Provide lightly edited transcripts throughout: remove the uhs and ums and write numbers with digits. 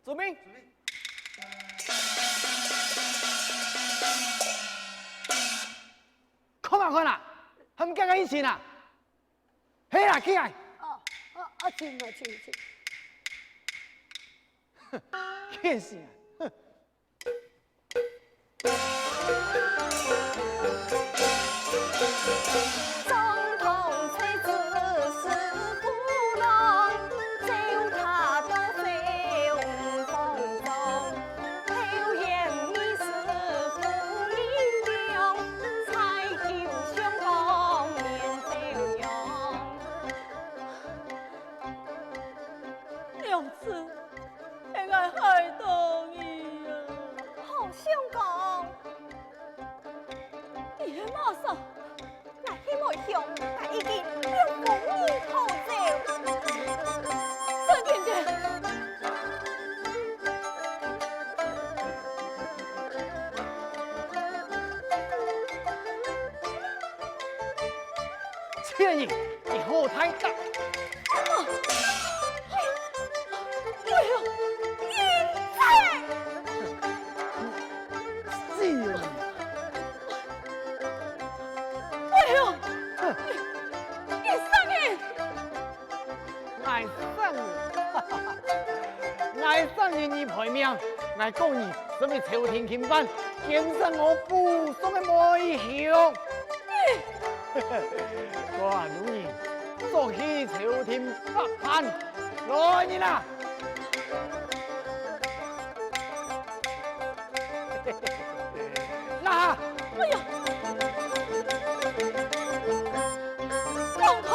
准备。看嘛看啦，他们刚刚一起啦，嘿啦起来。请。骗死啊！总统妻子是不能，就他都非风中，流言你是富英雄，才求相公面笑容。娘子，爱害东伊啊！好相公，你还马上？那希望兄他已经要奉你后走。郑姐姐，倩影，你后台大。哎呦，英才！是啊。哎呦，你生日！爱上你，爱上你陪命，爱讲你什么朝廷钦犯，见证我父送的美香。我女儿做起朝廷百般，来你啦！那，哎呀，公公，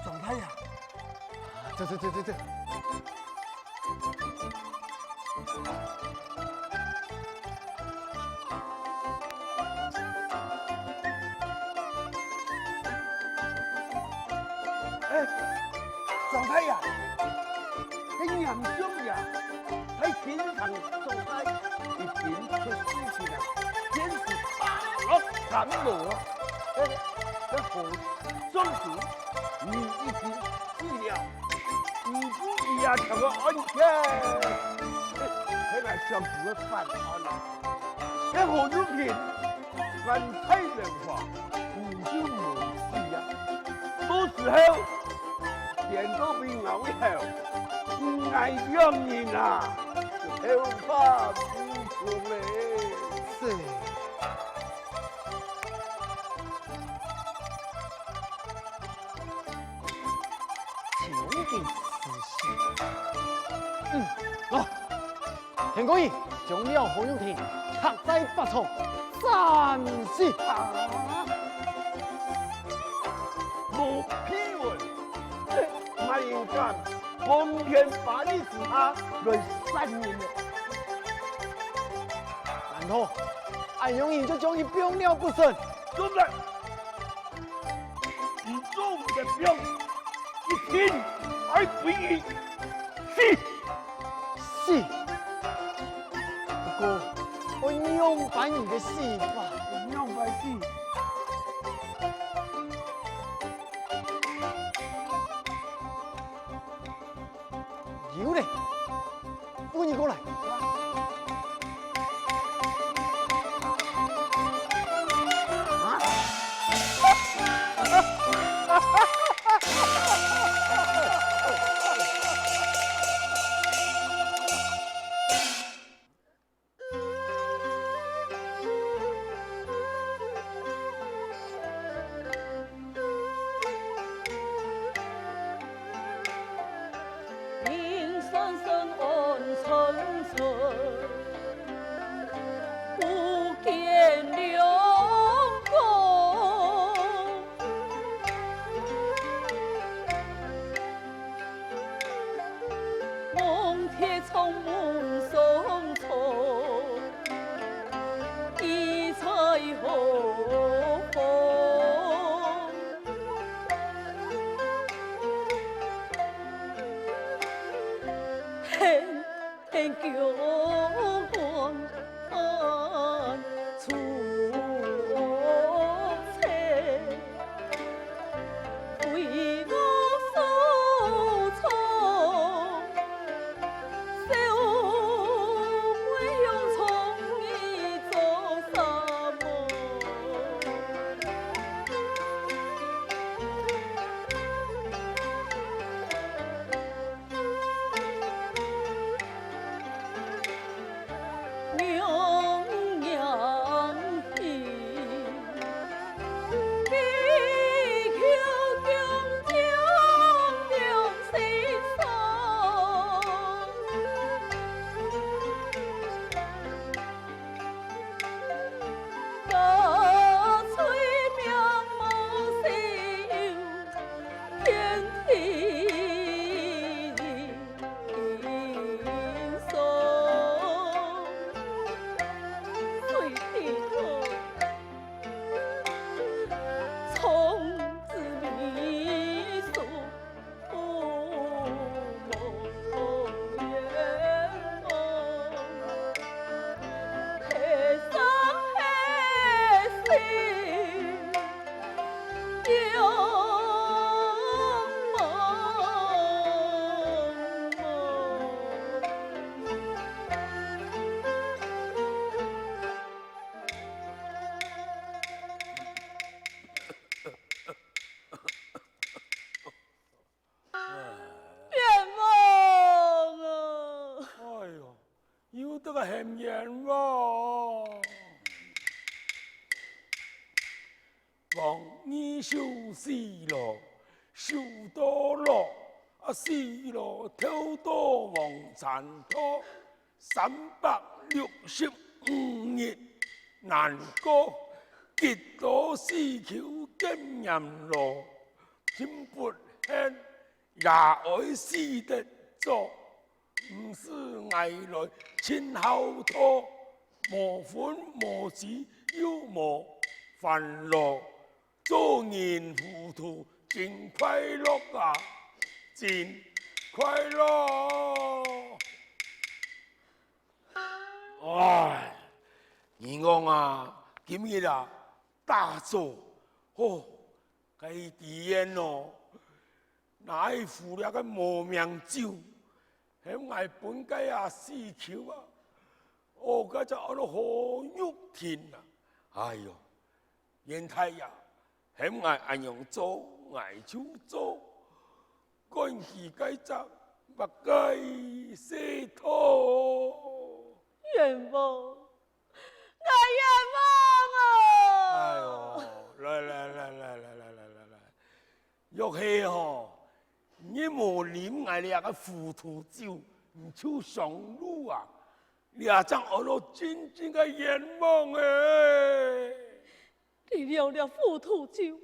状态呀！这。状态呀，很严重呀，还经常状态已经出事情了，简直大落感冒啊！这好，总之你已经治疗，你自己呀调个安全，这来照顾个饭安了，这好乳品，饭菜人话，你就没事呀，到时候。见到面后以后，唔爱让人啊，就害怕无穷嘞。是。求给私信。好。田公义将了何永田刻在北床，暂时无批文。那应该光天化日之下来3年了。然后，俺永远就将你병了不成。对不对？你做我的병，一天而不义，是。不过，我用办你的戏法，用办戏。有嘞，扶你过来。村，不见良公。梦铁从梦送从，一彩何风？很久光出彩，为我所宠，小妹用宠你做什么？娘娘的，你求公将良心丧，家催命无事有天天送。水地头，从此迷宿无缘梦，黑生黑死永梦梦。愿望啊！哎呦，有得个很冤枉。望你受死咯，受多咯，死咯，偷多望残多，365日难过，极多死求经验咯，真不恨。也爱死得做，唔是挨来亲后拖，无欢无喜又无烦恼，做人糊涂真快乐啊，真快乐。哎，你讲啊，今日啊，大做哦，该体验哦。哪会付了个无名酒，迄爱本该啊死球啊！哦，个就安尼好肉甜啊！哎哟，元太呀，迄爱安样做，爱手做，赶期该则目该洗脱。愿望，我愿望啊！哎呦，来，玉器吼。你无啉爱俩个糊涂酒，唔像上路啊！你也将我到真正个愿望诶！你了了糊涂酒，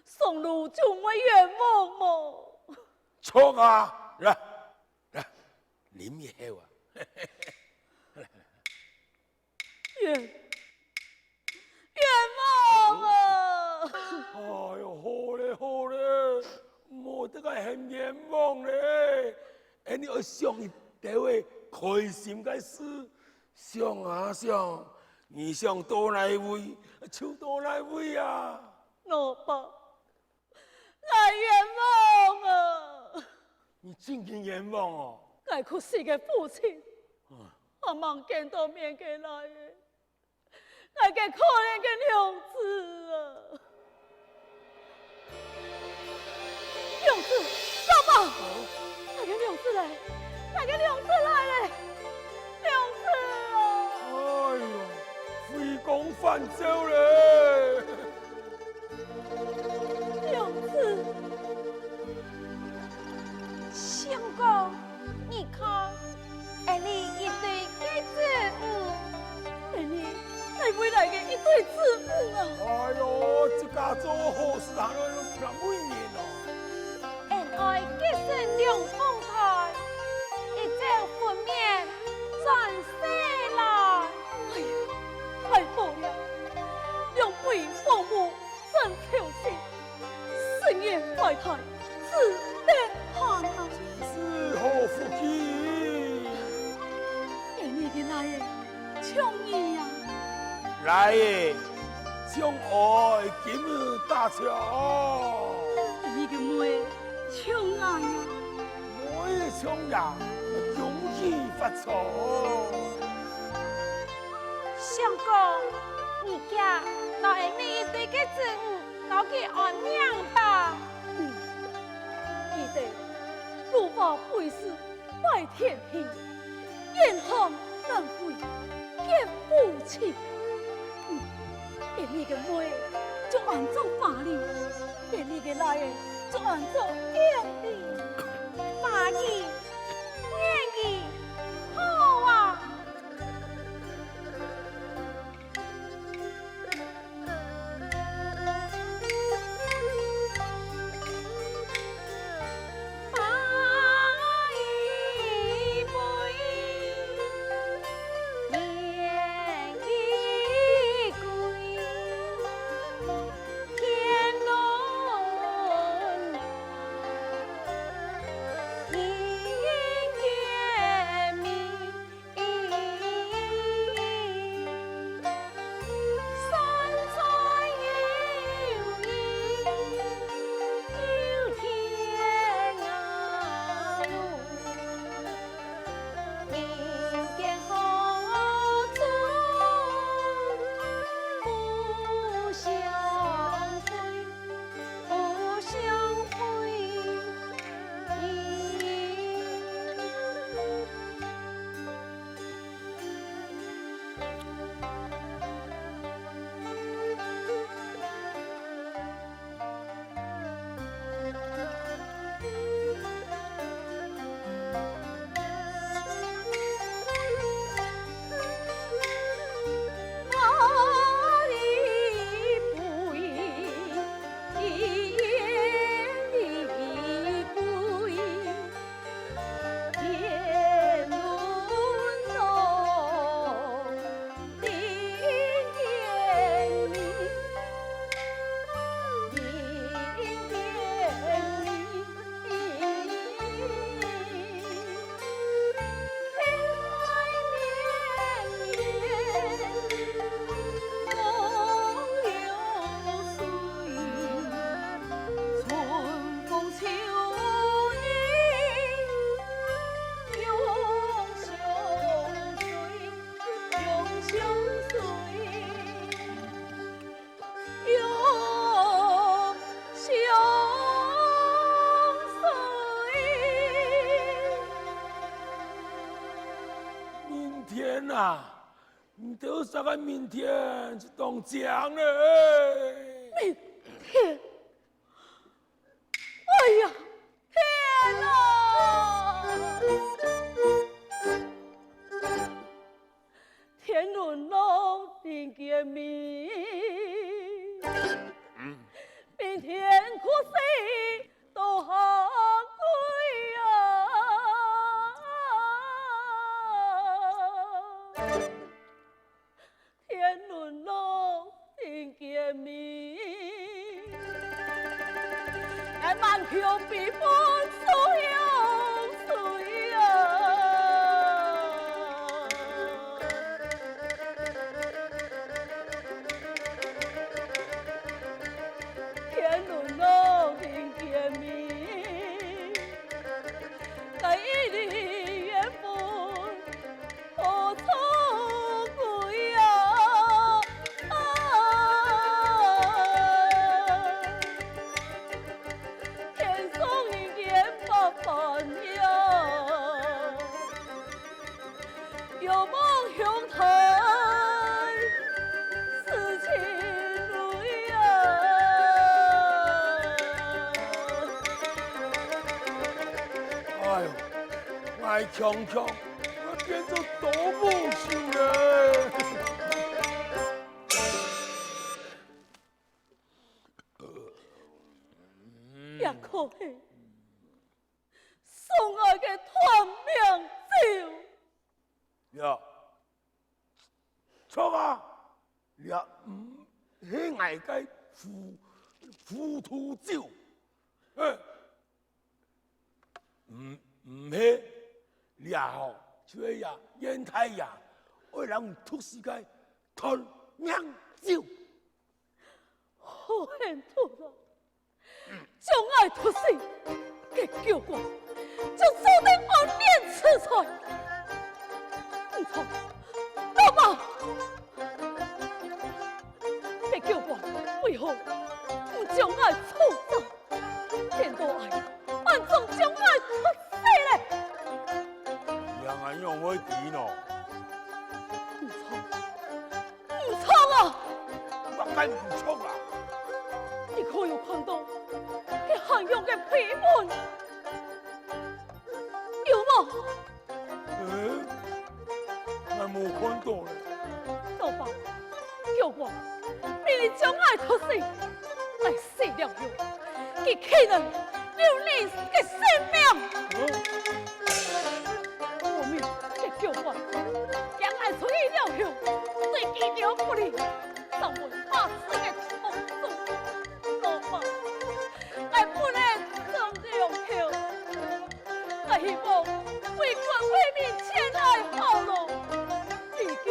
上路就没愿望么？错啊！来，啉一口啊！愿望啊！哎呦，好咧！冇得个很愿望咧，你要想一地位开心个事，想啊想，你想多来位就多来位啊！老爸，我愿望啊！你真正愿望哦！我去世嘅父亲，我望见到面嘅来嘅，我嘅可怜嘅娘子啊！娘子，老爸，那个娘子来，那个娘子来嘞，娘子啊！哎呦，非公犯咒嘞！娘子，相公，你看，艾丽未来的一对子女啊！哎呦，这家做好事行了那每年哦。恩爱结成两方台，一朝分娩转世来。哎呀，太好了！两位父母真孝心，生业怀胎，自得汉啊！是好福气。今日的来的抢你呀！来耶，将爱今日大桥。你个妹抢爱呀！每场人恭喜发财。相公，你家老下面一对个子女，留给安娘吧。记得如法会师拜天地，严行难归结夫妻。今日个妹就按照法律，今日个来的就按照严理。法义、愿意，好啊！法义不义，愿意归，天伦。你得啥个明天就当讲了？明天，哎呀，天哪！天伦老定见面，明天可惜都下归啊！天伦老定见面，俺满票比风所有水啊！天伦老定见面，该一里缘分何处归啊？天上一点八般呀，有梦相台是情侣啊！哎呦，我强强，我变做多不秀了。也唔喜爱个糊涂酒，唔喜也好，所以呀，烟太呀，为人吐世界吞酿酒。好险吐了，将爱脱死，给叫我，就注定要念此菜。唔错，老爸，给叫我为何不将爱处走？见到爱，暗中将爱脱死嘞？让俺用我钱咯，唔错，唔错啊！我该唔错啊！你可有看到佢行用嘅皮纹？有冇？我冇看到咧。老爸，叫我命你将爱脱死，来死了后，佢岂能留你嘅性命？我命佢叫我将爱出去了后，对佢了不理，让我怕死嘅痛苦。老爸，我不能这样后，我希望为国为民前来好路。毕竟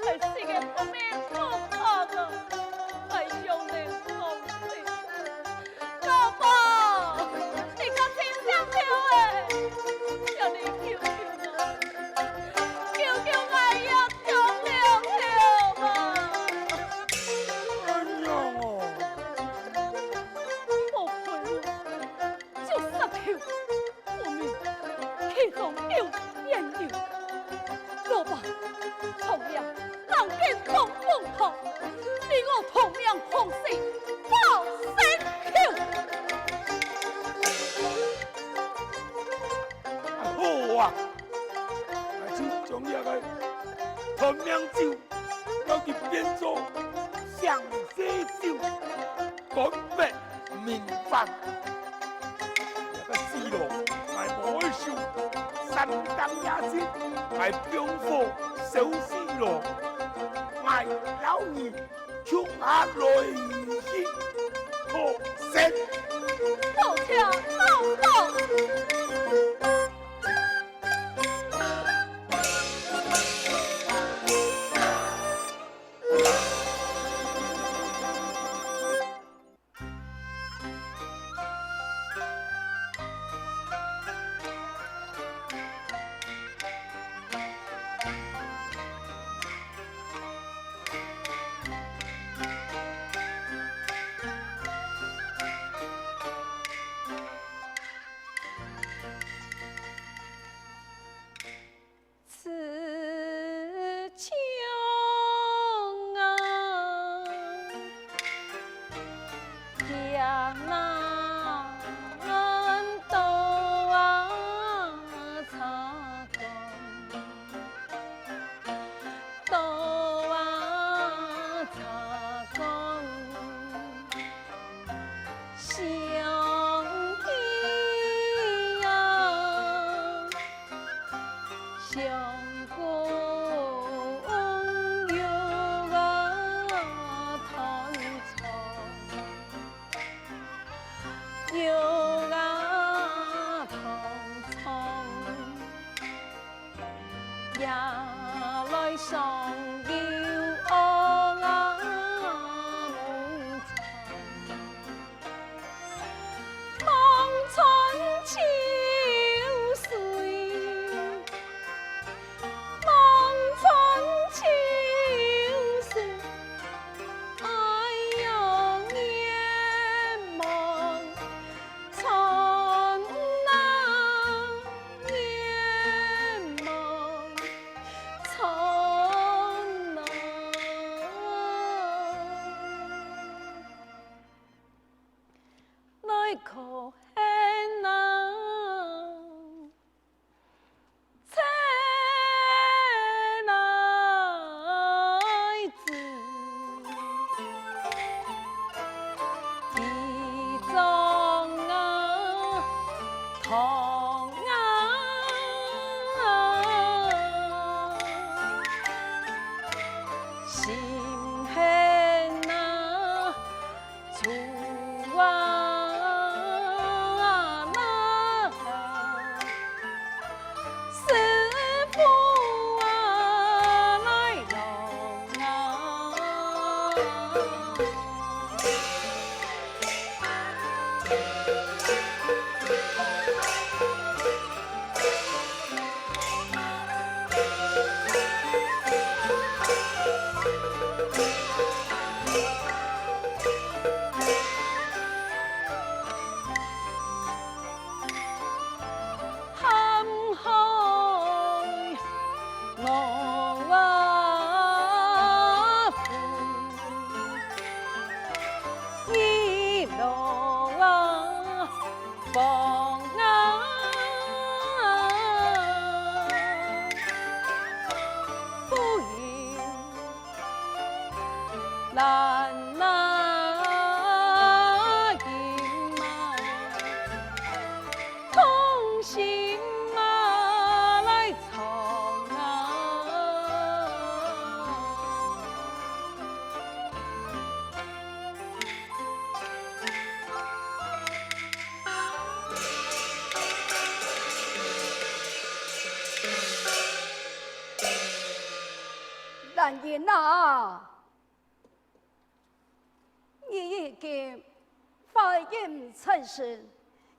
还是个不免可怕的，还有人好心。老爸，你可真想跳诶！叫你救救我，救救我也中了跳吧！哎呀哦！无陪我，就杀跳，我命其中有言有。老爸，同样人间风风头，令我同样放肆报身好啊！就将那个同名酒，要去变做上西酒，改变民法。那个死路还无会受，山东野心还兵火烧死路，卖老二冲下来去，好神！好车老爸。然言啊，你已经发言成事，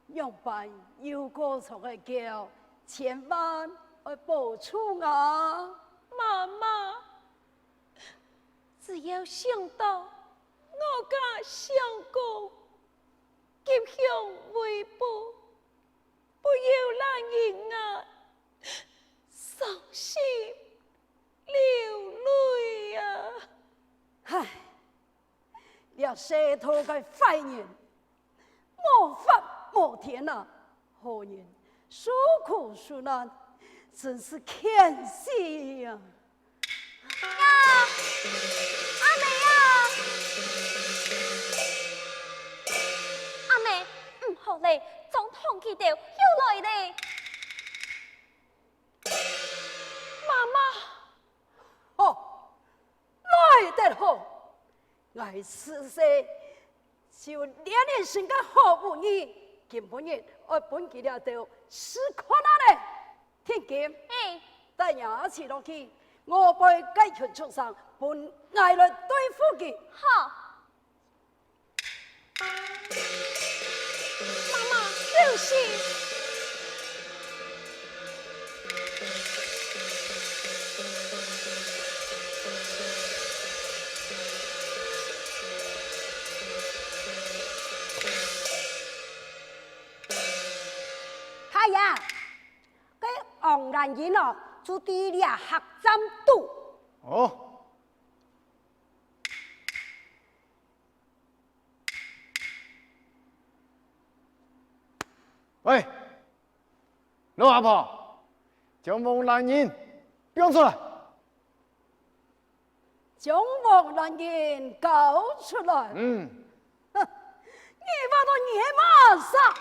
用办有个从的叫，千万要保重啊！妈妈，只要想到我家相公吉祥为报，不要让人啊伤心流泪啊！唉，了舌头个坏人，无法无天啊！好人受苦受难，真是欠死呀！阿妹啊，阿妹，唔好嘞，总统记到又来嘞。妈妈，哦，来得好，我此世就连连生个好不义，今本日我本记了到是困难嘞，听见？哎，但也起落去，我被解决出上，本爱来对付佢。好。妈妈，休息。哎呀，cái ông đàn gì nó chú đi là học giam tù. 哦，喂，老阿婆，将蒙兰人标出来。将王男人搞出来，嗯，哼，你把他野马杀。